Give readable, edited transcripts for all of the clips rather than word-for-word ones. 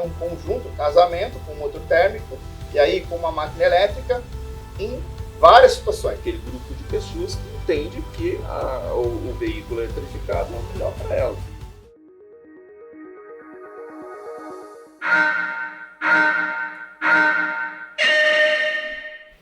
um conjunto, casamento com motor térmico e aí com uma máquina elétrica em várias situações. Aquele grupo de pessoas que entende que o veículo eletrificado é o melhor para ela.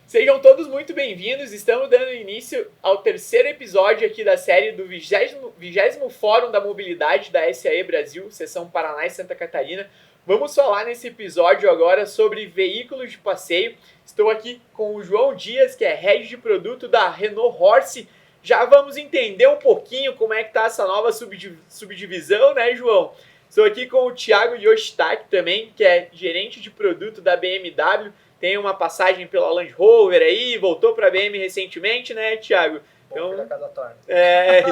Sejam todos muito bem-vindos, estamos dando início ao terceiro episódio aqui da série do 20º Fórum da Mobilidade da SAE Brasil, seção Paraná e Santa Catarina. Vamos falar nesse episódio agora sobre veículos de passeio. Estou aqui com o João Dias, que é head de produto da Renault Horse. Já vamos entender um pouquinho como é que está essa nova subdivisão, né, João? Estou aqui com o Thiago Yoshitaki também, que é gerente de produto da BMW. Tem uma passagem pela Land Rover aí, voltou para a BM recentemente, né, Thiago? Então,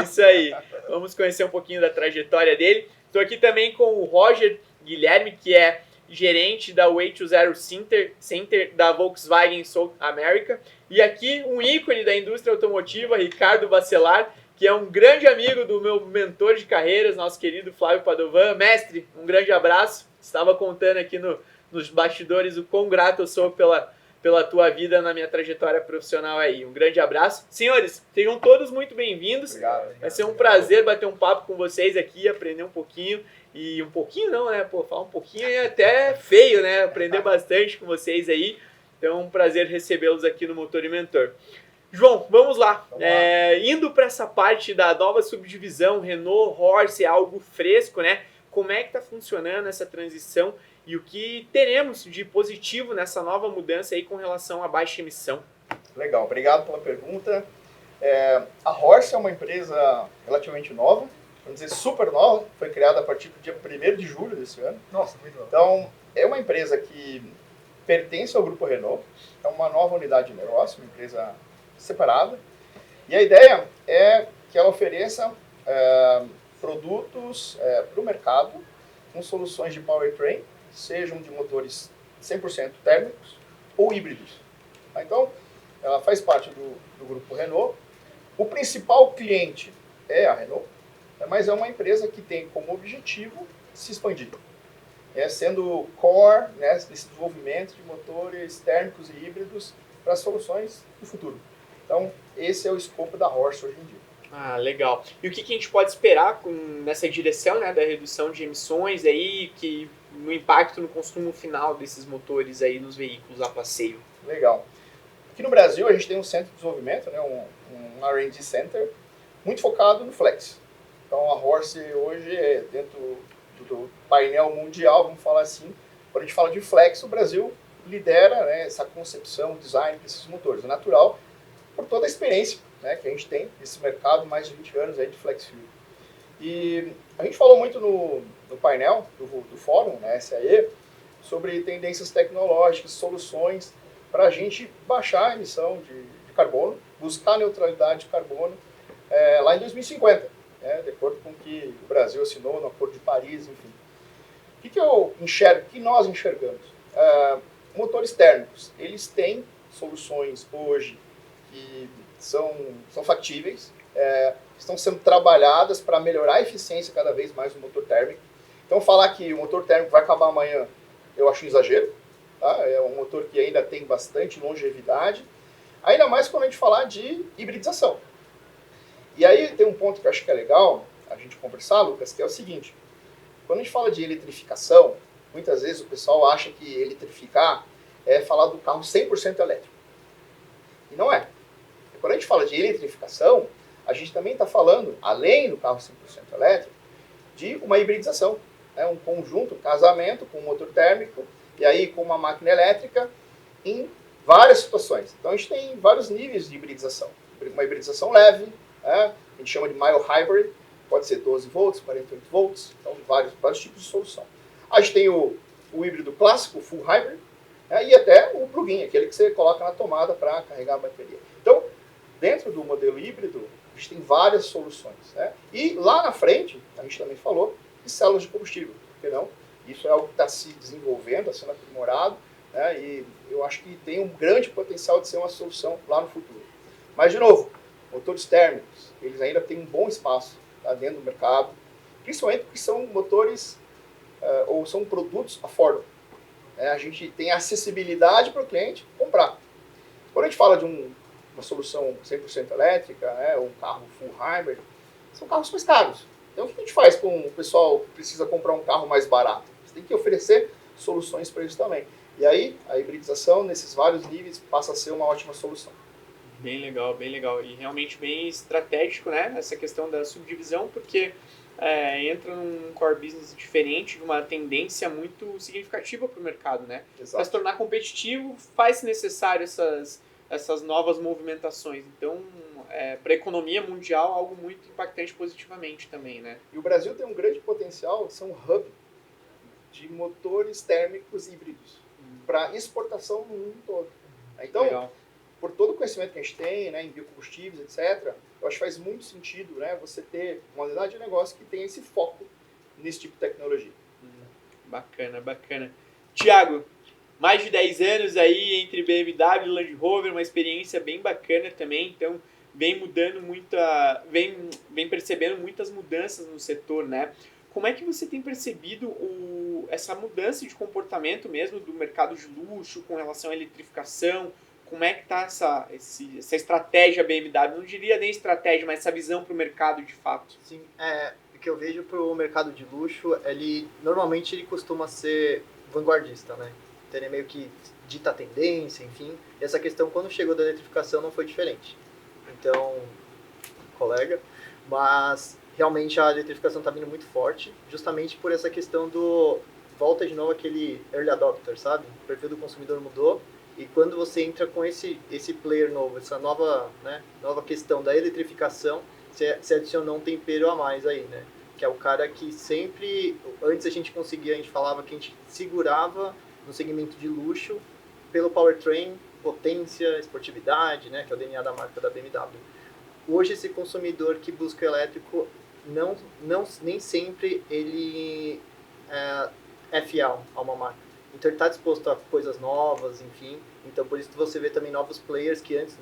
isso aí. Vamos conhecer um pouquinho da trajetória dele. Estou aqui também com o Roger Guilherme, que é gerente da Way2Zero Center da Volkswagen South America. E aqui um ícone da indústria automotiva, Ricardo Bacelar, que é um grande amigo do meu mentor de carreiras, nosso querido Flávio Padovan. Mestre, um grande abraço. Estava contando aqui nos bastidores o quão grato eu sou pela tua vida na minha trajetória profissional aí. Um grande abraço. Senhores, sejam todos muito bem-vindos. Obrigado. Vai ser um prazer bater um papo com vocês aqui, aprender um pouquinho. E um pouquinho não, né? Pô, falar um pouquinho é até feio, né? Aprender bastante com vocês aí. Então é um prazer recebê-los aqui no Motor e Mentor. João, vamos lá. Indo para essa parte da nova subdivisão, Renault Horse, é algo fresco, né? Como é que está funcionando essa transição e o que teremos de positivo nessa nova mudança aí com relação à baixa emissão? Legal, obrigado pela pergunta. A Horse é uma empresa relativamente nova, vamos dizer super nova, foi criada a partir do dia 1º de julho desse ano. Nossa, muito bom. Então, é uma empresa que pertence ao grupo Renault, é uma nova unidade de negócio, uma empresa separada. E a ideia é que ela ofereça produtos para o mercado com soluções de powertrain, sejam de motores 100% térmicos ou híbridos. Então, ela faz parte do grupo Renault. O principal cliente é a Renault, mas é uma empresa que tem como objetivo se expandir, sendo core nesse desenvolvimento de motores térmicos e híbridos para soluções do futuro. Então, esse é o escopo da Horse hoje em dia. Ah, legal. E o que a gente pode esperar nessa direção, né, da redução de emissões aí, no impacto no consumo final desses motores aí nos veículos a passeio? Legal. Aqui no Brasil a gente tem um centro de desenvolvimento, né, um R&D Center, muito focado no flex. Então a Horse hoje é dentro do painel mundial, vamos falar assim, quando a gente fala de flex, o Brasil lidera, né, essa concepção, o design desses motores. É natural por toda a experiência, né, que a gente tem nesse mercado, mais de 20 anos aí de flex fuel. E a gente falou muito no painel do fórum, né, SAE, sobre tendências tecnológicas, soluções para a gente baixar a emissão de carbono, buscar a neutralidade de carbono lá em 2050, né, de acordo com o que o Brasil assinou no Acordo de Paris, enfim. O que eu enxergo, o que nós enxergamos? Motores térmicos, eles têm soluções hoje que são factíveis, estão sendo trabalhadas para melhorar a eficiência cada vez mais do motor térmico. Então, falar que o motor térmico vai acabar amanhã, eu acho um exagero. Tá? É um motor que ainda tem bastante longevidade, ainda mais quando a gente falar de hibridização. E aí tem um ponto que eu acho que é legal a gente conversar, Lucas, que é o seguinte. Quando a gente fala de eletrificação, muitas vezes o pessoal acha que eletrificar é falar do carro 100% elétrico. E não é. Quando a gente fala de eletrificação, a gente também está falando, além do carro 100% elétrico, de uma hibridização. Né? Um conjunto, um casamento com um motor térmico e aí com uma máquina elétrica em várias situações. Então a gente tem vários níveis de hibridização. Uma hibridização leve, né? A gente chama de mild hybrid, pode ser 12 volts, 48 volts, então vários tipos de solução. A gente tem o híbrido clássico, o full hybrid, né? E até o plug-in, aquele que você coloca na tomada para carregar a bateria. Então, dentro do modelo híbrido, a gente tem várias soluções. Né? E lá na frente, a gente também falou de células de combustível, porque não? Isso é algo que está se desenvolvendo, está sendo aprimorado, né? E eu acho que tem um grande potencial de ser uma solução lá no futuro. Mas, de novo, motores térmicos, eles ainda têm um bom espaço, tá, dentro do mercado, principalmente porque são motores ou são produtos affordable. A gente tem acessibilidade para o cliente comprar. Quando a gente fala de uma solução 100% elétrica, ou um carro full hybrid, são carros mais caros. Então, o que a gente faz com o pessoal que precisa comprar um carro mais barato? Você tem que oferecer soluções para isso também. E aí, a hibridização, nesses vários níveis, passa a ser uma ótima solução. Bem legal, bem legal. E realmente bem estratégico, né? Essa questão da subdivisão, porque entra num core business diferente, de uma tendência muito significativa para o mercado, né? Para se tornar competitivo, faz-se necessário essas novas movimentações. Então, para a economia mundial, algo muito impactante positivamente também, né? E o Brasil tem um grande potencial, são hub de motores térmicos híbridos para exportação no mundo todo. Então, legal. Por todo o conhecimento que a gente tem, em biocombustíveis, etc., eu acho que faz muito sentido, você ter uma unidade de negócio que tenha esse foco nesse tipo de tecnologia. Bacana, bacana. Tiago, mais de 10 anos aí entre BMW e Land Rover, uma experiência bem bacana também, então vem mudando vem percebendo muitas mudanças no setor, né? Como é que você tem percebido essa mudança de comportamento mesmo do mercado de luxo com relação à eletrificação? Como é que está essa estratégia BMW? Não diria nem estratégia, mas essa visão para o mercado de fato. Sim, o que eu vejo para o mercado de luxo, normalmente ele costuma ser vanguardista, né? Então ele meio que dita a tendência, enfim. E essa questão, quando chegou da eletrificação, não foi diferente. Então, colega, mas realmente a eletrificação está vindo muito forte, justamente por essa questão volta de novo aquele early adopter, sabe? O perfil do consumidor mudou. E quando você entra com esse player novo, essa nova questão da eletrificação, você adiciona um tempero a mais aí, né? Que é o cara que sempre, antes a gente falava que a gente segurava no segmento de luxo pelo powertrain, potência, esportividade, né? Que é o DNA da marca da BMW. Hoje esse consumidor que busca o elétrico, nem sempre ele é fiel a uma marca. Então ele está disposto a coisas novas, enfim. Então por isso que você vê também novos players que antes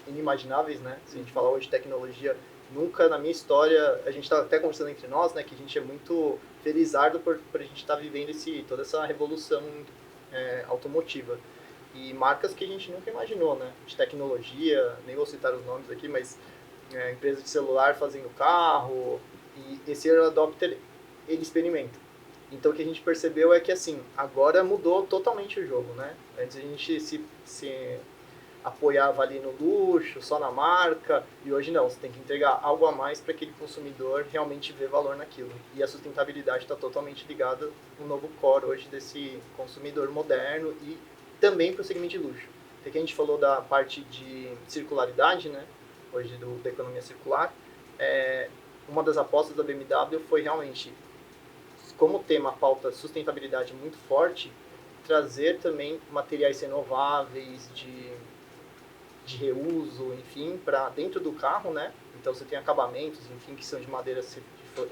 inimagináveis, né? Se a gente falar hoje de tecnologia, nunca na minha história, a gente está até conversando entre nós, né? Que a gente é muito felizardo por a gente estar vivendo toda essa revolução automotiva. E marcas que a gente nunca imaginou, né? De tecnologia, nem vou citar os nomes aqui, mas empresas de celular fazendo carro. E esse early adopter, ele experimenta. Então o que a gente percebeu é que assim, agora mudou totalmente o jogo, né? Antes a gente se apoiava ali no luxo, só na marca, e hoje não, você tem que entregar algo a mais para aquele consumidor realmente ver valor naquilo. E a sustentabilidade está totalmente ligada no novo core hoje desse consumidor moderno e também para o segmento de luxo. Porque a gente falou da parte de circularidade, né? Hoje da economia circular, uma das apostas da BMW foi realmente, como tema a pauta sustentabilidade muito forte, trazer também materiais renováveis, de reuso, enfim, para dentro do carro, né? Então você tem acabamentos, enfim, que são de madeira de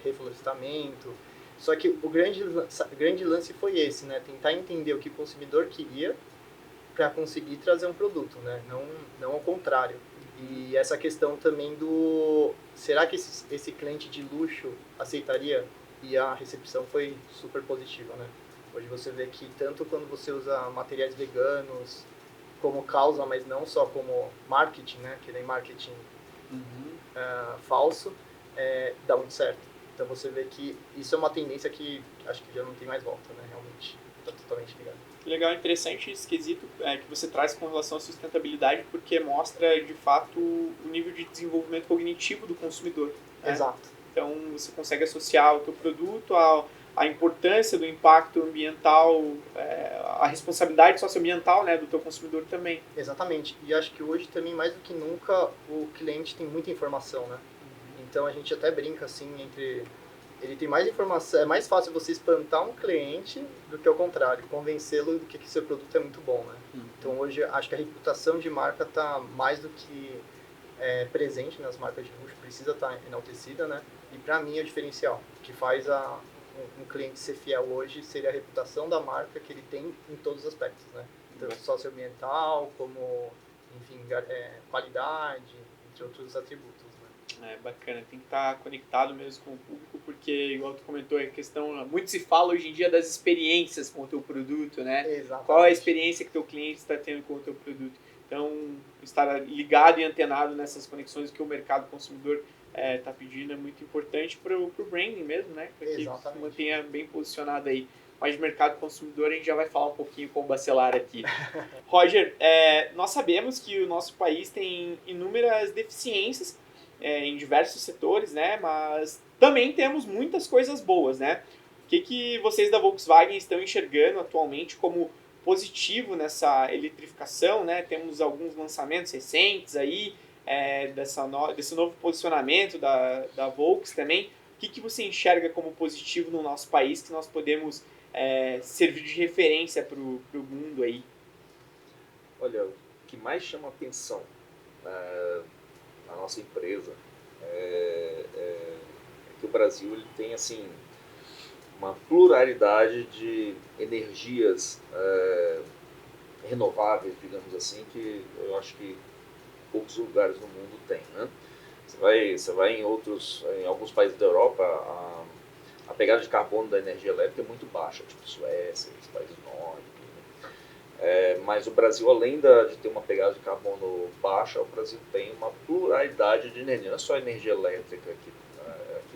reflorestamento. Só que o grande lance foi esse, né? Tentar entender o que o consumidor queria para conseguir trazer um produto, né? Não ao contrário. E essa questão também será que esse cliente de luxo aceitaria? E a recepção foi super positiva, né? Hoje você vê que tanto quando você usa materiais veganos como causa, mas não só como marketing, né? Que nem marketing falso, dá muito certo. Então você vê que isso é uma tendência que acho que já não tem mais volta, né? Realmente está totalmente ligado. Legal, interessante esse quesito que você traz com relação à sustentabilidade, porque mostra de fato o nível de desenvolvimento cognitivo do consumidor. Né? Exato. Então você consegue associar o teu produto à importância do impacto ambiental, a responsabilidade socioambiental, né, do teu consumidor também. Exatamente. E acho que hoje também, mais do que nunca, o cliente tem muita informação, né? Então a gente até brinca assim ele tem mais informação, é mais fácil você espantar um cliente do que ao contrário, convencê-lo de que seu produto é muito bom, né? Então hoje acho que a reputação de marca está mais do que presente nas marcas de luxo, precisa estar enaltecida, né? E para mim é o diferencial, que faz um cliente ser fiel hoje seria a reputação da marca que ele tem em todos os aspectos, né? Tanto socioambiental como, enfim, qualidade, entre outros atributos, né? Bacana, tem que estar conectado mesmo com o público, porque, igual tu comentou, a questão, muito se fala hoje em dia das experiências com o teu produto, né? Exatamente. Qual é a experiência que teu cliente está tendo com o teu produto? Então, estar ligado e antenado nessas conexões que o mercado consumidor está pedindo é muito importante para o branding mesmo, né? Para que se mantenha bem posicionado aí. Mas de mercado consumidor a gente já vai falar um pouquinho com o Bacelar aqui. Roger, nós sabemos que o nosso país tem inúmeras deficiências em diversos setores, né? Mas também temos muitas coisas boas, né? O que vocês da Volkswagen estão enxergando atualmente como positivo nessa eletrificação, né? Temos alguns lançamentos recentes aí, desse novo posicionamento da Volks também. O que você enxerga como positivo no nosso país que nós podemos servir de referência para o mundo aí? Olha, o que mais chama atenção na nossa empresa é que o Brasil ele tem assim uma pluralidade de energias renováveis, digamos assim, que eu acho que poucos lugares no mundo tem, né? Você vai em alguns países da Europa, a pegada de carbono da energia elétrica é muito baixa, tipo Suécia, os países nórdicos. Mas o Brasil, além de ter uma pegada de carbono baixa, o Brasil tem uma pluralidade de energia. Não é só a energia elétrica que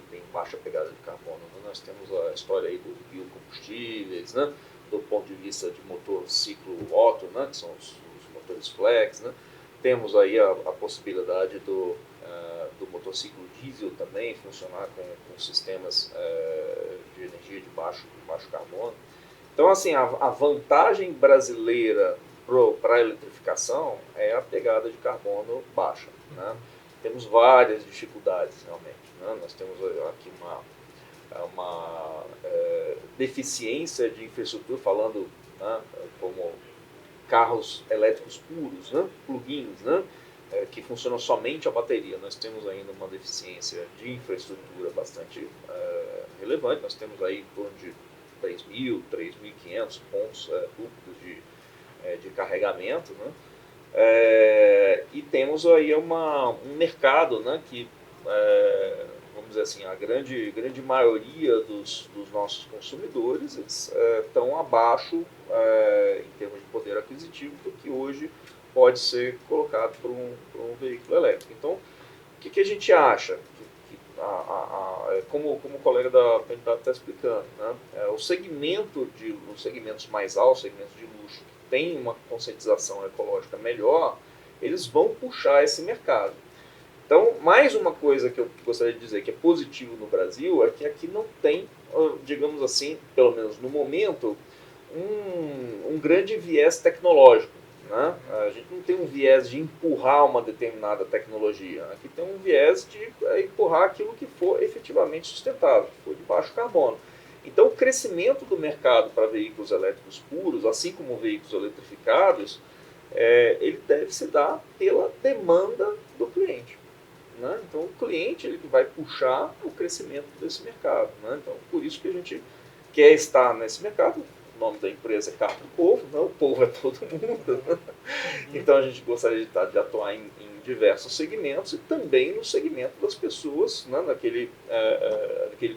tem baixa pegada de carbono. Né? Nós temos a história aí dos biocombustíveis, né? Do ponto de vista de motor ciclo Otto, né? Que são os motores flex. Né? Temos aí a possibilidade do motociclo diesel também funcionar com sistemas de energia de baixo carbono. Então, assim, a vantagem brasileira para a eletrificação é a pegada de carbono baixa. Né? Temos várias dificuldades, realmente. Né? Nós temos aqui uma deficiência de infraestrutura, falando, né, como carros elétricos puros, né, plug-ins, né, que funcionam somente a bateria. Nós temos ainda uma deficiência de infraestrutura bastante relevante. Nós temos aí em torno de 3.000, 3.500 pontos públicos de carregamento, né? E temos aí um mercado, né, que, vamos dizer assim, a grande maioria dos nossos consumidores estão abaixo, em termos de poder aquisitivo, do que hoje pode ser colocado por um veículo elétrico. Então, o que a gente acha? Como o colega da PNW está explicando, né? Os segmentos mais altos, segmentos de luxo, que têm uma conscientização ecológica melhor, eles vão puxar esse mercado. Então, mais uma coisa que eu gostaria de dizer que é positivo no Brasil é que aqui não tem, digamos assim, pelo menos no momento, um grande viés tecnológico. Né? A gente não tem um viés de empurrar uma determinada tecnologia. Aqui tem um viés de empurrar aquilo que for efetivamente sustentável, que for de baixo carbono. Então, o crescimento do mercado para veículos elétricos puros, assim como veículos eletrificados, ele deve se dar pela demanda do cliente. Né? Então, o cliente ele vai puxar o crescimento desse mercado. Né? Então, por isso que a gente quer estar nesse mercado. O nome da empresa é Carro do Povo, né? O povo é todo mundo. Né? Então a gente gostaria de atuar em diversos segmentos e também no segmento das pessoas, né? naquele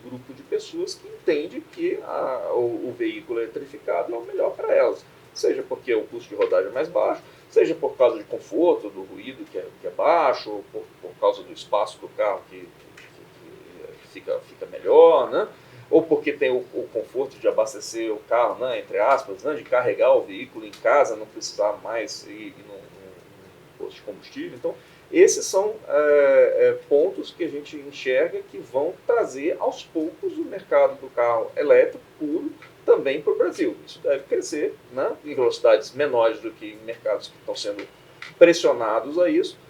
grupo de pessoas que entende que o veículo eletrificado é o melhor para elas. Seja porque o custo de rodagem é mais baixo, seja por causa de conforto, do ruído que é baixo, ou por causa do espaço do carro que fica melhor, né? Ou porque tem o conforto de abastecer o carro, né, entre aspas, né, de carregar o veículo em casa, não precisar mais ir num posto de combustível. Então, esses são pontos que a gente enxerga que vão trazer aos poucos o mercado do carro elétrico puro também para o Brasil. Isso deve crescer, né, em velocidades menores do que em mercados que estão sendo pressionados a isso.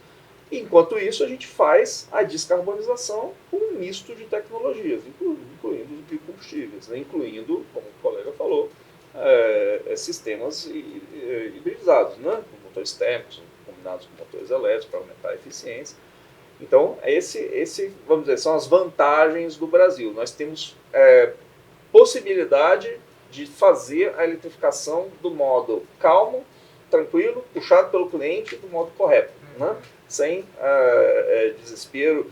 Enquanto isso, a gente faz a descarbonização com um misto de tecnologias, incluindo os biocombustíveis, né? Incluindo, como o colega falou, sistemas hibridizados, né? Com motores térmicos, combinados com motores elétricos para aumentar a eficiência. Então, vamos dizer, são as vantagens do Brasil. Nós temos possibilidade de fazer a eletrificação do modo calmo, tranquilo, puxado pelo cliente, do modo correto, né? Sem desespero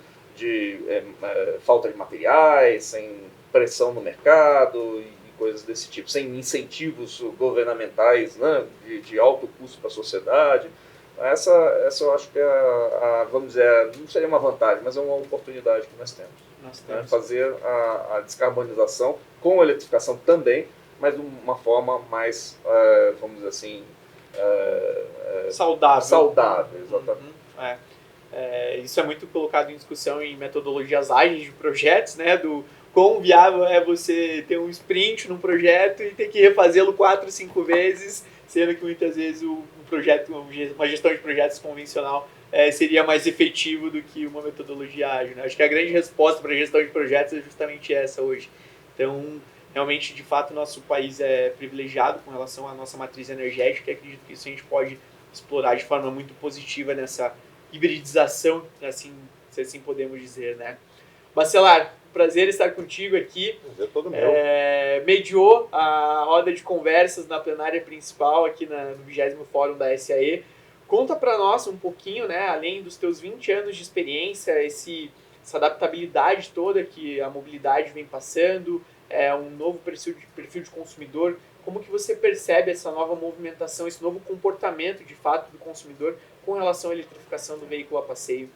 falta de materiais, sem pressão no mercado e coisas desse tipo, sem incentivos governamentais, né, de alto custo para a sociedade. Essa eu acho que vamos dizer, não seria uma vantagem, mas é uma oportunidade que nós temos. Né, fazer a descarbonização com a eletrificação também, mas de uma forma mais, vamos dizer assim, saudável. Saudável, exatamente. Isso é muito colocado em discussão em metodologias ágeis de projetos, né? Do quão viável é você ter um sprint num projeto e ter que refazê-lo 4, 5 vezes, sendo que muitas vezes um projeto, uma gestão de projetos convencional seria mais efetivo do que uma metodologia ágil. Né? Acho que a grande resposta para a gestão de projetos é justamente essa hoje. Então, realmente, de fato, nosso país é privilegiado com relação à nossa matriz energética e acredito que isso a gente pode explorar de forma muito positiva nessa hibridização, se assim podemos dizer, né? Bacelar, prazer estar contigo aqui. É todo meu. Mediou a roda de conversas na plenária principal aqui no 20º Fórum da SAE. Conta para nós um pouquinho, né, além dos teus 20 anos de experiência, essa adaptabilidade toda que a mobilidade vem passando, um novo perfil de consumidor, como que você percebe essa nova movimentação, esse novo comportamento, de fato, do consumidor com relação à eletrificação do veículo a passeio?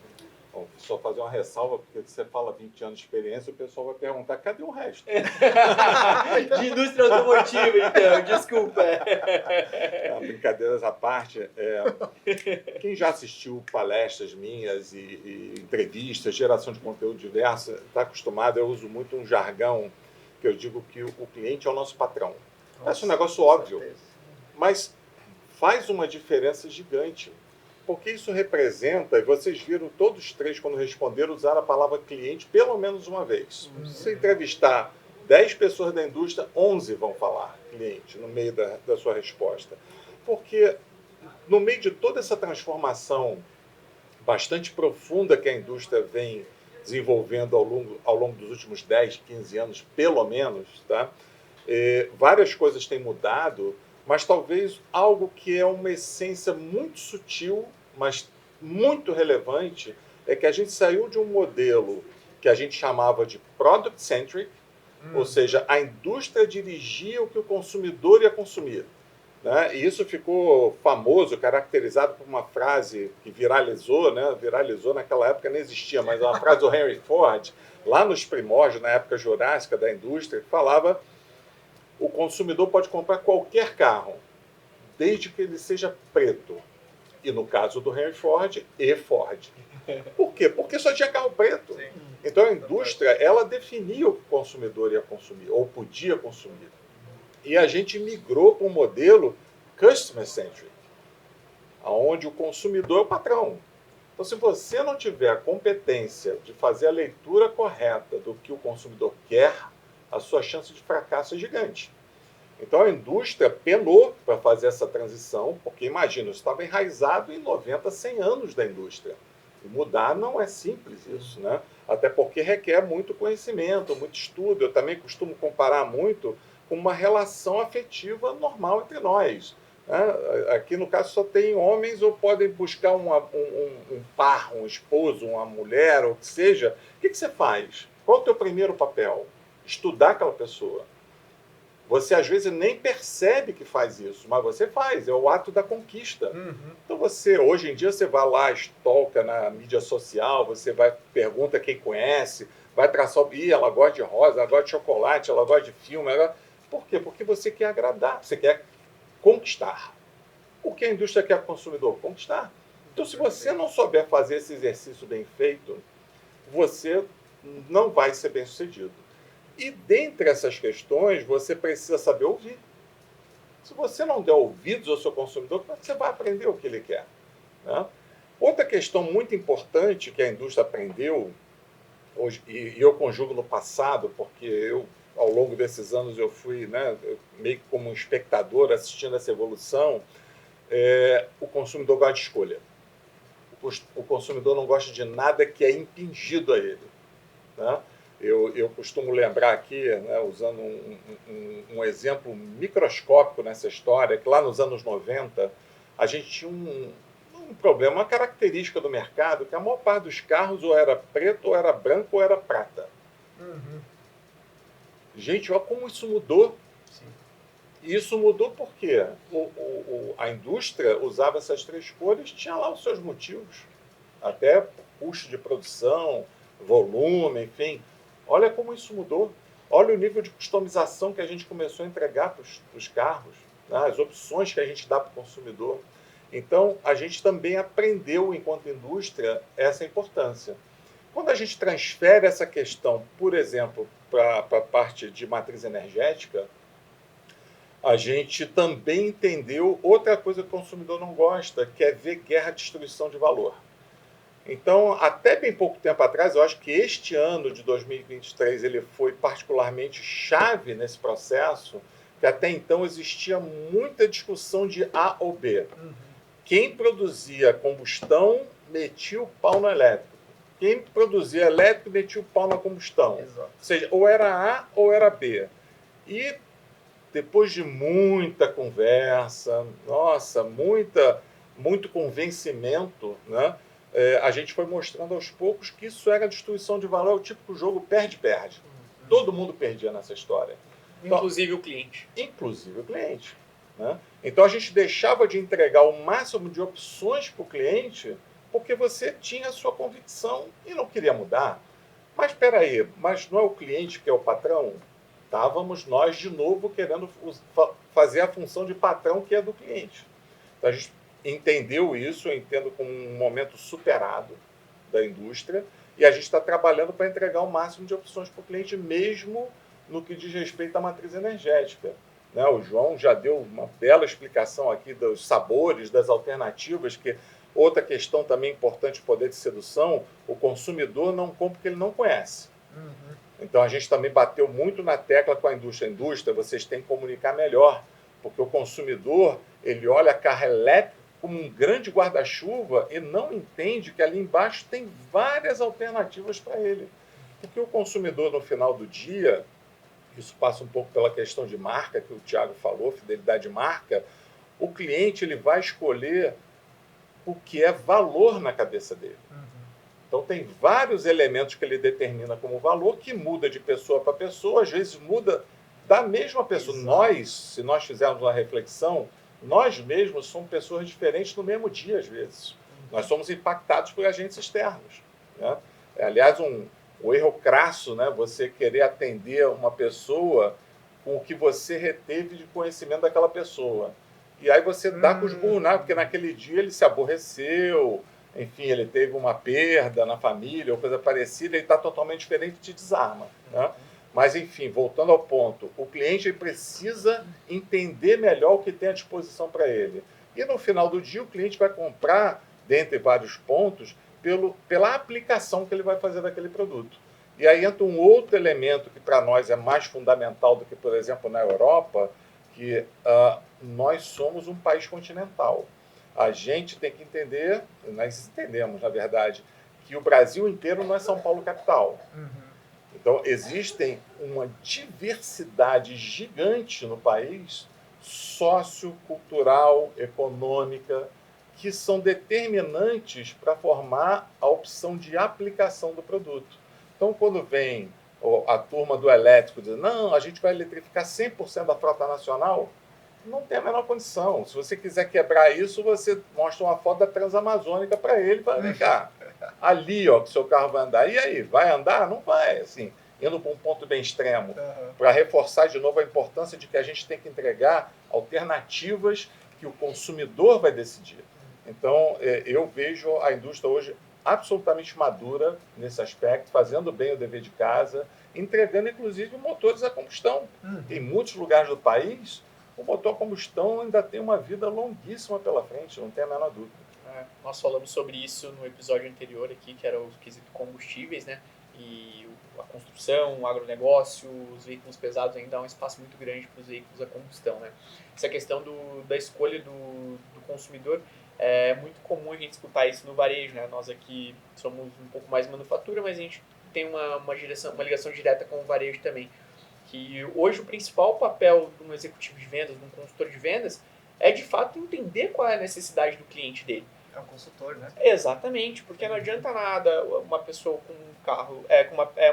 Bom, só fazer uma ressalva, porque você fala 20 anos de experiência, o pessoal vai perguntar, cadê o resto? De indústria automotiva, então, desculpa. Brincadeiras à parte, quem já assistiu palestras minhas e entrevistas, geração de conteúdo diverso, está acostumado, eu uso muito um jargão que eu digo que o cliente é o nosso patrão. Parece um negócio óbvio, mas faz uma diferença gigante. Porque isso representa, e vocês viram todos três, quando responderam, usar a palavra cliente pelo menos uma vez. Se você entrevistar 10 pessoas da indústria, 11 vão falar cliente no meio da sua resposta. Porque no meio de toda essa transformação bastante profunda que a indústria vem desenvolvendo ao longo dos últimos 10, 15 anos, pelo menos, tá? Várias coisas têm mudado, mas talvez algo que é uma essência muito sutil, mas muito relevante, é que a gente saiu de um modelo que a gente chamava de product-centric, ou seja, a indústria dirigia o que o consumidor ia consumir. Né? E isso ficou famoso, caracterizado por uma frase que viralizou, né? Viralizou naquela época, não existia, mas uma frase do Henry Ford, lá nos primórdios, na época jurássica da indústria, que falava: o consumidor pode comprar qualquer carro, desde que ele seja preto. E no caso do Henry Ford, Ford. Por quê? Porque só tinha carro preto. Sim. Então a indústria, ela definia o que o consumidor ia consumir, ou podia consumir. E a gente migrou para um modelo customer-centric, onde o consumidor é o patrão. Então, se você não tiver a competência de fazer a leitura correta do que o consumidor quer, a sua chance de fracasso é gigante. Então a indústria penou para fazer essa transição, porque imagina, isso estava enraizado em 90, 100 anos da indústria. E mudar não é simples isso, né? Até porque requer muito conhecimento, muito estudo. Eu também costumo comparar muito com uma relação afetiva normal entre nós. Né? Aqui no caso só tem homens, ou podem buscar um par, um esposo, uma mulher, ou o que seja. O que você faz? Qual é o teu primeiro papel? Estudar aquela pessoa. Você, às vezes, nem percebe que faz isso, mas você faz, é o ato da conquista. Então, hoje em dia, você vai lá, stalka na mídia social, você pergunta quem conhece, vai traçar, ela gosta de rosa, ela gosta de chocolate, ela gosta de filme. Por quê? Porque você quer agradar, você quer conquistar. O que a indústria quer o consumidor? Conquistar. Então, se você não souber fazer esse exercício bem feito, você não vai ser bem sucedido. E dentre essas questões, você precisa saber ouvir. Se você não der ouvidos ao seu consumidor, como é que você vai aprender o que ele quer? Né? Outra questão muito importante que a indústria aprendeu, hoje, e eu conjugo no passado, porque ao longo desses anos, eu fui, né, meio que como um espectador assistindo essa evolução, o consumidor gosta de escolha. O consumidor não gosta de nada que é impingido a ele. Né? Eu costumo lembrar aqui, né, usando um exemplo microscópico nessa história, que lá nos anos 90, a gente tinha um problema, uma característica do mercado, que a maior parte dos carros ou era preto, ou era branco, ou era prata. Gente, olha como isso mudou. Sim. E isso mudou porque a indústria usava essas três cores, tinha lá os seus motivos. Até custo de produção, volume, enfim. Olha como isso mudou. Olha o nível de customização que a gente começou a entregar para os carros, né? As opções que a gente dá para o consumidor. Então, a gente também aprendeu, enquanto indústria, essa importância. Quando a gente transfere essa questão, por exemplo, para a parte de matriz energética, a gente também entendeu outra coisa que o consumidor não gosta, que é ver guerra de destruição de valor. Então, até bem pouco tempo atrás, eu acho que este ano de 2023 ele foi particularmente chave nesse processo, que até então existia muita discussão de A ou B. Quem produzia combustão metia o pau no elétrico. Quem produzia elétrico metia o pau na combustão. Exato. Ou seja, ou era A ou era B. E depois de muita conversa, nossa, muito convencimento, né? A gente foi mostrando aos poucos que isso era destruição de valor, o típico jogo perde-perde. Todo mundo perdia nessa história. Inclusive o cliente. Inclusive o cliente. Né? Então a gente deixava de entregar o máximo de opções para o cliente porque você tinha a sua convicção e não queria mudar. Mas espera aí, mas não é o cliente que é o patrão? Estávamos nós de novo querendo fazer a função de patrão que é do cliente. Então a gente entendeu isso, eu entendo como um momento superado da indústria, e a gente está trabalhando para entregar o máximo de opções para o cliente, mesmo no que diz respeito à matriz energética. Né? O João já deu uma bela explicação aqui dos sabores, das alternativas, que outra questão também importante, poder de sedução, o consumidor não compra porque ele não conhece. Então a gente também bateu muito na tecla com a indústria. Vocês têm que comunicar melhor, porque o consumidor, ele olha carro elétrico como um grande guarda-chuva e não entende que ali embaixo tem várias alternativas para ele. Porque o consumidor, no final do dia, isso passa um pouco pela questão de marca, que o Thiago falou, fidelidade de marca, o cliente ele vai escolher o que é valor na cabeça dele. Então tem vários elementos que ele determina como valor, que muda de pessoa para pessoa, às vezes muda da mesma pessoa. Exato. Se nós fizermos uma reflexão, nós mesmos somos pessoas diferentes no mesmo dia, às vezes. Nós somos impactados por agentes externos. Né? Aliás, o erro crasso, né? Você querer atender uma pessoa com o que você reteve de conhecimento daquela pessoa. E aí você dá com os burros, porque naquele dia ele se aborreceu, enfim, ele teve uma perda na família ou coisa parecida, ele está totalmente diferente e te desarma. Né? Mas, enfim, voltando ao ponto, o cliente precisa entender melhor o que tem à disposição para ele. E no final do dia, o cliente vai comprar, dentre vários pontos, pela aplicação que ele vai fazer daquele produto. E aí entra um outro elemento que para nós é mais fundamental do que, por exemplo, na Europa, que nós somos um país continental. A gente tem que entender, nós entendemos, na verdade, que o Brasil inteiro não é São Paulo capital. Então, existem uma diversidade gigante no país, sociocultural, econômica, que são determinantes para formar a opção de aplicação do produto. Então, quando vem a turma do elétrico dizendo, não, a gente vai eletrificar 100% da frota nacional, não tem a menor condição. Se você quiser quebrar isso, você mostra uma foto da Transamazônica para ele, para vem cá, ali ó, que o seu carro vai andar. E aí, vai andar? Não vai, assim, indo para um ponto bem extremo, para reforçar de novo a importância de que a gente tem que entregar alternativas que o consumidor vai decidir. Então, eu vejo a indústria hoje absolutamente madura nesse aspecto, fazendo bem o dever de casa, entregando, inclusive, motores a combustão. Em muitos lugares do país, o motor a combustão ainda tem uma vida longuíssima pela frente, não tem a menor dúvida. Nós falamos sobre isso no episódio anterior aqui, que era o quesito combustíveis, né? E a construção, o agronegócio, os veículos pesados ainda há um espaço muito grande para os veículos a combustão, né? Essa questão da escolha do consumidor, é muito comum a gente escutar isso no varejo, né? Nós aqui somos um pouco mais manufatura, mas a gente tem uma ligação direta com o varejo também. Que hoje o principal papel de um executivo de vendas, de um consultor de vendas, é de fato entender qual é a necessidade do cliente dele. É um consultor, né? Exatamente, porque não adianta nada uma pessoa com um carro,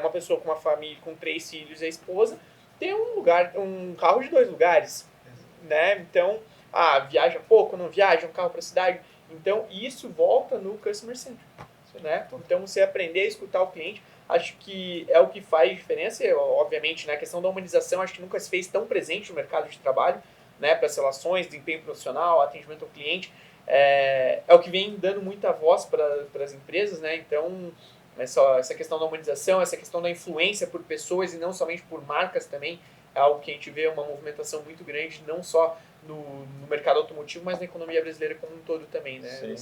uma pessoa com uma família, com 3 filhos e a esposa, ter um carro de 2 lugares, né? Então, viaja pouco, não viaja, um carro para a cidade. Então, isso volta no Customer Centric, né? Então, você aprender a escutar o cliente, acho que é o que faz diferença. Obviamente, né, a questão da humanização, acho que nunca se fez tão presente no mercado de trabalho, né, para as relações, desempenho profissional, atendimento ao cliente. É o que vem dando muita voz para as empresas, né? Então, essa questão da humanização, essa questão da influência por pessoas e não somente por marcas também, é algo que a gente vê uma movimentação muito grande, não só no mercado automotivo, mas na economia brasileira como um todo também, né?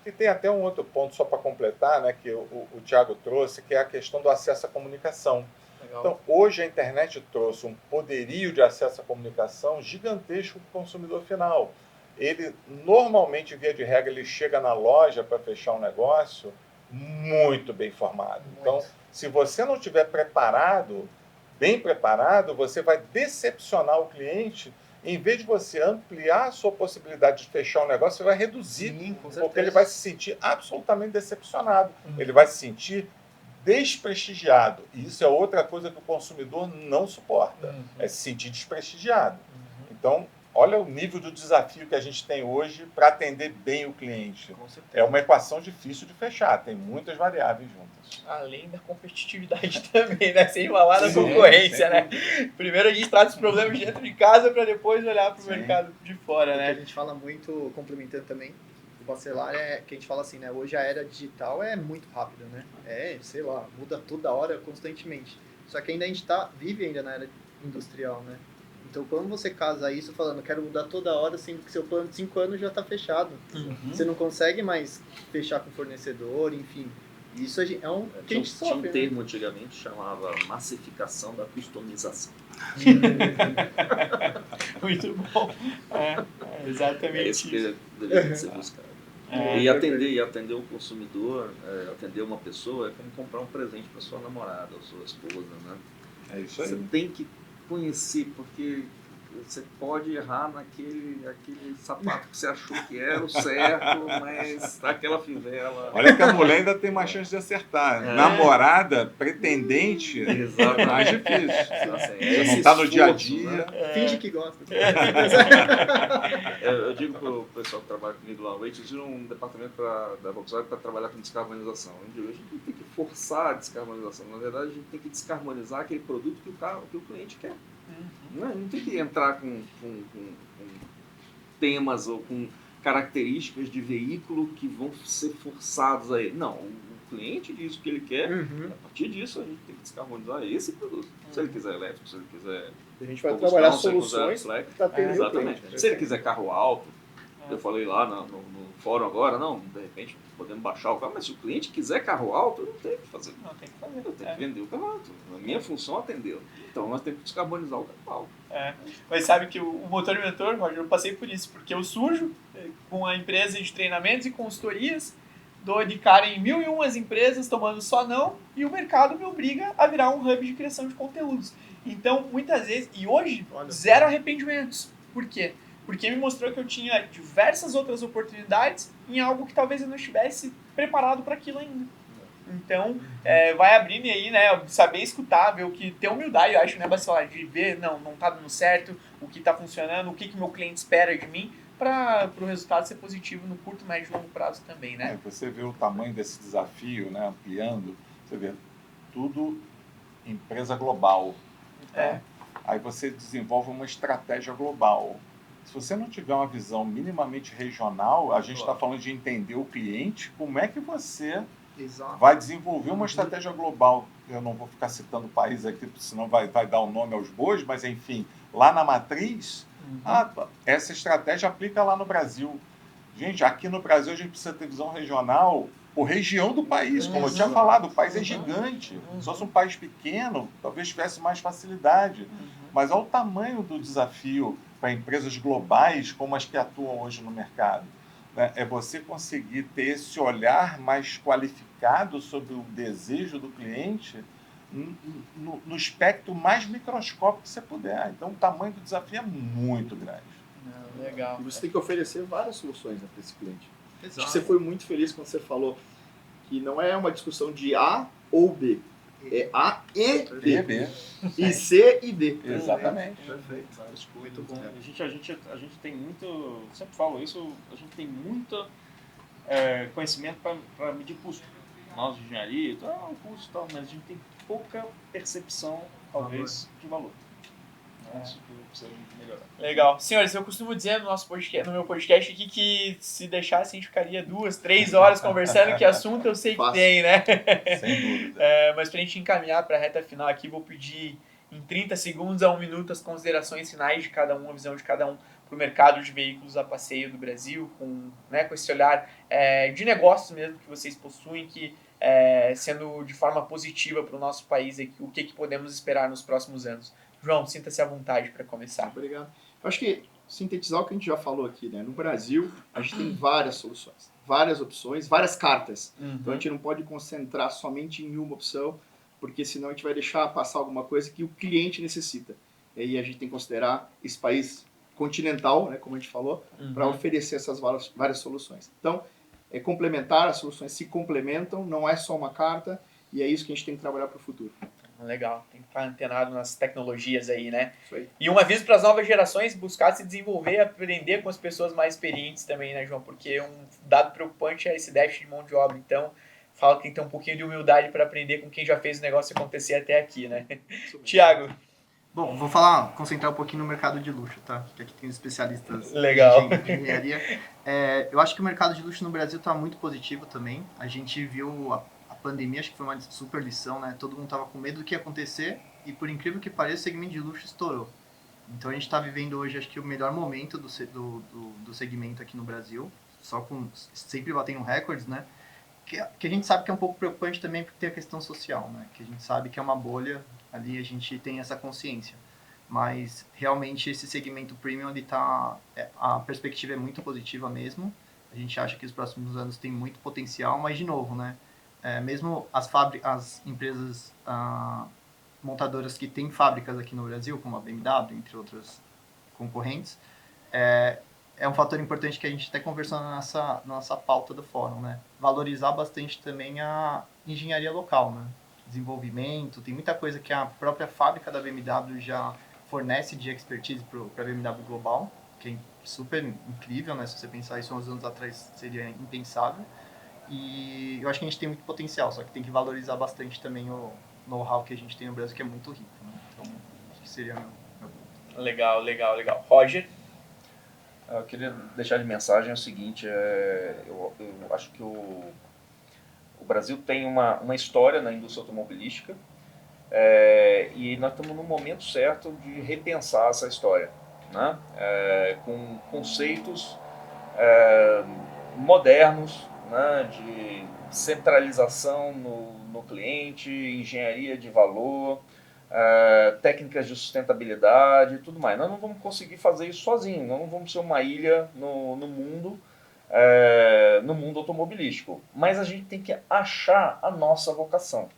E tem até um outro ponto, só para completar, né, que o Thiago trouxe, que é a questão do acesso à comunicação. Legal. Então, hoje a internet trouxe um poderio de acesso à comunicação gigantesco para o consumidor final. Ele, normalmente, via de regra, ele chega na loja para fechar um negócio muito bem informado. Então, se você não estiver preparado, bem preparado, você vai decepcionar o cliente. Em vez de você ampliar a sua possibilidade de fechar um negócio, você vai reduzir. Sim, com certeza. Porque ele vai se sentir absolutamente decepcionado. Ele vai se sentir desprestigiado. E isso é outra coisa que o consumidor não suporta. É se sentir desprestigiado. Então, olha o nível do desafio que a gente tem hoje para atender bem o cliente. Com certeza. É uma equação difícil de fechar, tem muitas variáveis juntas. Além da competitividade também, né? Sem falar da concorrência, né? Primeiro a gente trata os problemas dentro de casa para depois olhar para o mercado de fora, O que a né? gente fala muito, complementando também, o Bacelar é que a gente fala assim, né? Hoje a era digital é muito rápida, né? Sei lá, muda toda hora, constantemente. Só que ainda a gente vive ainda na era industrial, né? Então, quando você casa isso falando, quero mudar toda hora, sendo que seu plano de 5 anos já está fechado. Você não consegue mais fechar com fornecedor, enfim. Isso é um que a gente Tinha um sofre, termo antigamente que chamava massificação da customização. Muito bom. Exatamente É isso que isso. deveria ser buscado. E atender o consumidor, atender uma pessoa é como comprar um presente para sua namorada ou sua esposa, né? É isso aí. Você tem que conhecer, porque você pode errar naquele sapato que você achou que era o certo, mas tá aquela fivela. Olha que a mulher ainda tem mais chance de acertar. Namorada, pretendente, é mais difícil. Você não está no dia a dia. Né? Finge que gosta. Eu digo pro pessoal que trabalha comigo lá, eu tiro um departamento da Volkswagen para trabalhar com descarbonização. A gente não tem que forçar a descarbonização. Na verdade, a gente tem que descarbonizar aquele produto que o cliente quer. Não tem que entrar com temas ou com características de veículo que vão ser forçados a ele. Não, o cliente diz o que ele quer, a partir disso a gente tem que descarbonizar esse produto. Se ele quiser elétrico, se ele quiser... A gente vai combustão, trabalhar se ele soluções quiser para atender o exatamente. cliente. Se ele quiser carro alto, eu falei lá no fórum agora, não, de repente podemos baixar o carro, mas se o cliente quiser carro alto, eu não tenho que fazer. Não, tem que fazer. Eu tenho que vender o carro alto. A minha função é atendê-lo. Então nós temos que descarbonizar o carro alto. Mas sabe que o motor e mentor, Roger, eu passei por isso, porque eu surjo com a empresa de treinamentos e consultorias, dou de cara em 1001 empresas tomando só não, e o mercado me obriga a virar um hub de criação de conteúdos. Então, muitas vezes, e hoje, zero arrependimentos. Por quê? Porque me mostrou que eu tinha diversas outras oportunidades em algo que talvez eu não estivesse preparado para aquilo ainda. Então, vai abrindo aí, né, saber escutar, ver o que, ter humildade, eu acho, né, Bacelar, de ver, não tá dando certo, o que tá funcionando, o que meu cliente espera de mim, para o resultado ser positivo no curto, médio e longo prazo também, né? Você vê o tamanho desse desafio, né, ampliando, você vê tudo empresa global. Tá? Aí você desenvolve uma estratégia global. Se você não tiver uma visão minimamente regional, a gente está falando de entender o cliente, como é que você vai desenvolver uma estratégia global? Eu não vou ficar citando o país aqui, porque senão vai dar o nome aos bois, mas enfim, lá na matriz, essa estratégia aplica lá no Brasil. Gente, aqui no Brasil a gente precisa ter visão regional por região do país. Como eu tinha falado, o país é gigante. Se fosse um país pequeno, talvez tivesse mais facilidade. Mas olha o tamanho do desafio para empresas globais como as que atuam hoje no mercado. É você conseguir ter esse olhar mais qualificado sobre o desejo do cliente no espectro mais microscópico que você puder. Então, o tamanho do desafio é muito grande. Legal. E você tem que oferecer várias soluções para esse cliente. Acho que você foi muito feliz quando você falou que não é uma discussão de A ou B. É A e B. E C e D. Exatamente. Perfeito. Muito bom. A gente tem muito, sempre falo isso, a gente tem muito conhecimento para medir custo. Nós de engenharia, o custo e tal, mas a gente tem pouca percepção, talvez, de valor. Isso que precisa melhorar. Legal. Senhores, eu costumo dizer no meu podcast aqui que se deixasse a gente ficaria 2, 3 horas conversando, que assunto eu sei que Fácil. tem, né? Sem dúvida. Mas pra gente encaminhar pra reta final aqui, vou pedir em 30 segundos a 1 minuto as considerações finais de cada um, a visão de cada um pro mercado de veículos a passeio do Brasil, com esse olhar de negócios mesmo que vocês possuem, que sendo de forma positiva para o nosso país, o que podemos esperar nos próximos anos. João, sinta-se à vontade para começar. Obrigado. Eu acho que sintetizar o que a gente já falou aqui, né? No Brasil, a gente tem várias soluções, várias opções, várias cartas. Então a gente não pode concentrar somente em uma opção, porque senão a gente vai deixar passar alguma coisa que o cliente necessita. E aí a gente tem que considerar esse país continental, né, como a gente falou, para oferecer essas várias soluções. Então, é complementar, as soluções se complementam, não é só uma carta, e é isso que a gente tem que trabalhar para o futuro. Legal, tem que estar antenado nas tecnologias aí, né? Isso aí. E um aviso para as novas gerações, buscar se desenvolver e aprender com as pessoas mais experientes também, né, João? Porque um dado preocupante é esse déficit de mão de obra. Então, fala que tem que ter um pouquinho de humildade para aprender com quem já fez o negócio acontecer até aqui, né? Tiago. Bom, vou concentrar um pouquinho no mercado de luxo, tá? Que aqui tem os especialistas Legal. de engenharia. Eu acho que o mercado de luxo no Brasil está muito positivo também. A gente viu a pandemia, acho que foi uma super lição, né? Todo mundo estava com medo do que ia acontecer e, por incrível que pareça, o segmento de luxo estourou. Então a gente está vivendo hoje, acho que o melhor momento do segmento aqui no Brasil, sempre batendo recordes, né? Que a gente sabe que é um pouco preocupante também porque tem a questão social, né? Que a gente sabe que é uma bolha, ali a gente tem essa consciência. Mas realmente esse segmento premium, a perspectiva é muito positiva mesmo. A gente acha que os próximos anos tem muito potencial, mas de novo, né? Mesmo as empresas montadoras que têm fábricas aqui no Brasil, como a BMW, entre outras concorrentes, é um fator importante que a gente até conversou na nossa pauta do fórum, né? Valorizar bastante também a engenharia local, né? Desenvolvimento, tem muita coisa que a própria fábrica da BMW já fornece de expertise para a BMW Global, que é super incrível, né? Se você pensar isso uns anos atrás seria impensável. E eu acho que a gente tem muito potencial, só que tem que valorizar bastante também o know-how que a gente tem no Brasil, que é muito rico, né? Então, acho que seria meu ponto. Legal. Roger? Eu queria deixar de mensagem o seguinte, eu acho que o Brasil tem uma história na indústria automobilística e nós estamos no momento certo de repensar essa história, né? Com conceitos modernos, né? De centralização no cliente, engenharia de valor, técnicas de sustentabilidade e tudo mais. Nós não vamos conseguir fazer isso sozinhos, nós não vamos ser uma ilha no mundo automobilístico, mas a gente tem que achar a nossa vocação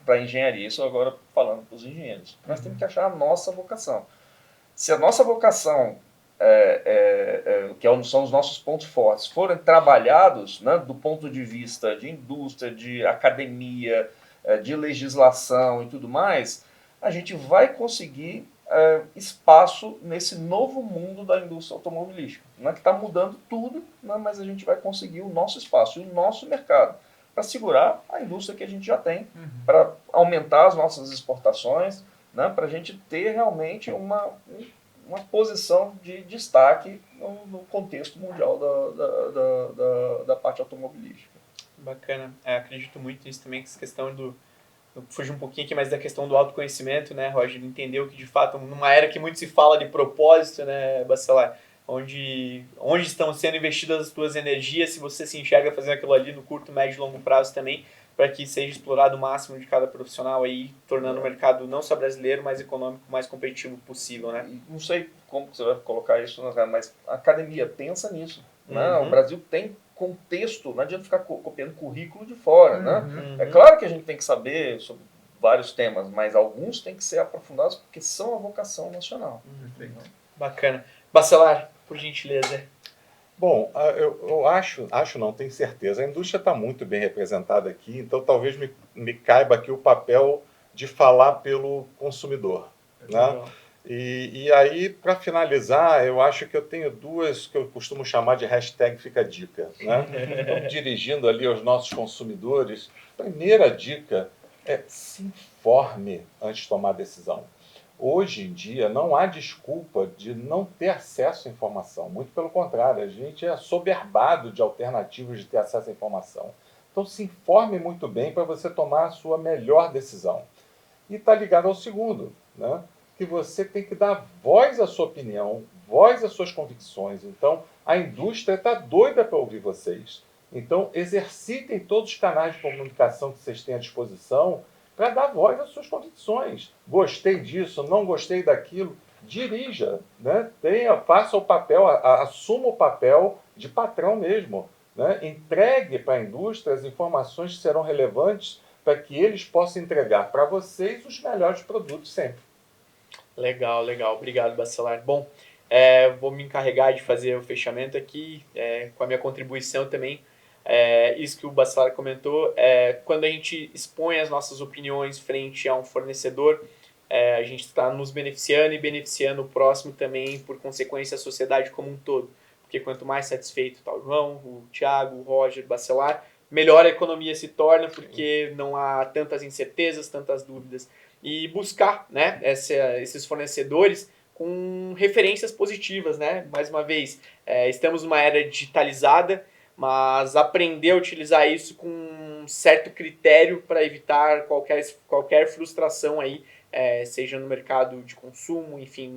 para a engenharia. Isso agora falando para os engenheiros. Nós temos que achar a nossa vocação. Se a nossa vocação, que são os nossos pontos fortes, forem trabalhados, né, do ponto de vista de indústria, de academia, de legislação e tudo mais, a gente vai conseguir espaço nesse novo mundo da indústria automobilística, né, que está mudando tudo, né, mas a gente vai conseguir o nosso espaço e o nosso mercado para segurar a indústria que a gente já tem, para aumentar as nossas exportações, né, para a gente ter realmente uma posição de destaque no contexto mundial da parte automobilística. Bacana. Acredito muito nisso também, que essa questão eu fugi um pouquinho aqui, mas da questão do autoconhecimento, né, Roger? Entendeu que, de fato, numa era que muito se fala de propósito, né, Bacelar, onde estão sendo investidas as tuas energias, se você se enxerga fazendo aquilo ali no curto, médio e longo prazo também, para que seja explorado o máximo de cada profissional aí, tornando o mercado não só brasileiro, mas econômico, mais competitivo possível, né? Não sei como você vai colocar isso, mas a academia pensa nisso, né? O Brasil tem contexto, não adianta ficar copiando currículo de fora, né? É claro que a gente tem que saber sobre vários temas, mas alguns têm que ser aprofundados porque são a vocação nacional. Bacana. Bacelar, por gentileza. Bom, eu acho não, tenho certeza. A indústria está muito bem representada aqui, então talvez me caiba aqui o papel de falar pelo consumidor, né? Legal. E aí, para finalizar, eu acho que eu tenho duas que eu costumo chamar de hashtag Fica a Dica, né? Então, dirigindo ali aos nossos consumidores, primeira dica é se informe antes de tomar a decisão. Hoje em dia, não há desculpa de não ter acesso à informação. Muito pelo contrário, a gente é assoberbado de alternativas de ter acesso à informação. Então, se informe muito bem para você tomar a sua melhor decisão. E está ligado ao segundo, né? Que você tem que dar voz à sua opinião, voz às suas convicções. Então, a indústria está doida para ouvir vocês. Então, exercitem todos os canais de comunicação que vocês têm à disposição para dar voz às suas convicções. Gostei disso, não gostei daquilo. Dirija, né? Faça o papel, assuma o papel de patrão mesmo, né? Entregue para a indústria as informações que serão relevantes para que eles possam entregar para vocês os melhores produtos sempre. Legal, legal. Obrigado, Bacelar. Bom, vou me encarregar de fazer o fechamento aqui, com a minha contribuição também. Isso que o Bacelar comentou, quando a gente expõe as nossas opiniões frente a um fornecedor, a gente está nos beneficiando e beneficiando o próximo também, por consequência, a sociedade como um todo. Porque quanto mais satisfeito está o João, o Thiago, o Roger, o Bacelar, melhor a economia se torna, porque não há tantas incertezas, tantas dúvidas. E buscar, né, esses fornecedores com referências positivas, né? Mais uma vez, estamos numa era digitalizada, mas aprender a utilizar isso com um certo critério para evitar qualquer frustração aí, seja no mercado de consumo, enfim,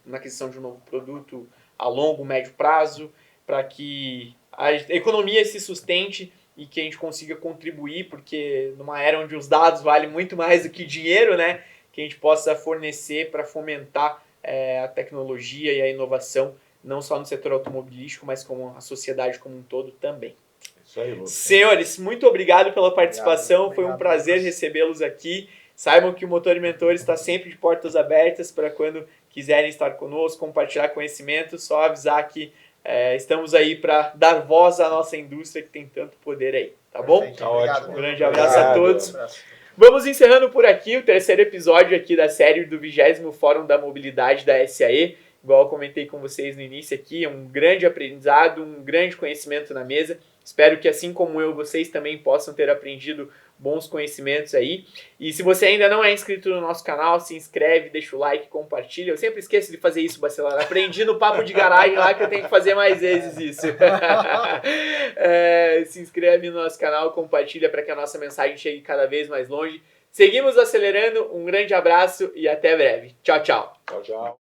na aquisição de um novo produto a longo, médio prazo, para que a economia se sustente e que a gente consiga contribuir, porque numa era onde os dados valem muito mais do que dinheiro, né, que a gente possa fornecer para fomentar a tecnologia e a inovação, não só no setor automobilístico, mas como a sociedade como um todo também. Isso aí, Lucas. Senhores, muito obrigado pela participação, Obrigado, foi um prazer Lucas. recebê-los aqui. Saibam que o Motor e Mentor está sempre de portas abertas para quando quiserem estar conosco, compartilhar conhecimento, só avisar que estamos aí para dar voz à nossa indústria que tem tanto poder aí, tá bom? Perfeito, Tá obrigado, ótimo. Um viu? grande abraço a Obrigado. todos. Um abraço. Vamos encerrando por aqui o terceiro episódio aqui da série do 20º Fórum da Mobilidade da SAE. Igual eu comentei com vocês no início aqui, é um grande aprendizado, um grande conhecimento na mesa. Espero que, assim como eu, vocês também possam ter aprendido bons conhecimentos aí. E se você ainda não é inscrito no nosso canal, se inscreve, deixa o like, compartilha. Eu sempre esqueço de fazer isso, Bacelar. Aprendi no papo de garagem lá que eu tenho que fazer mais vezes isso. Se inscreve no nosso canal, compartilha para que a nossa mensagem chegue cada vez mais longe. Seguimos acelerando, um grande abraço e até breve. Tchau, tchau. Tchau, tchau.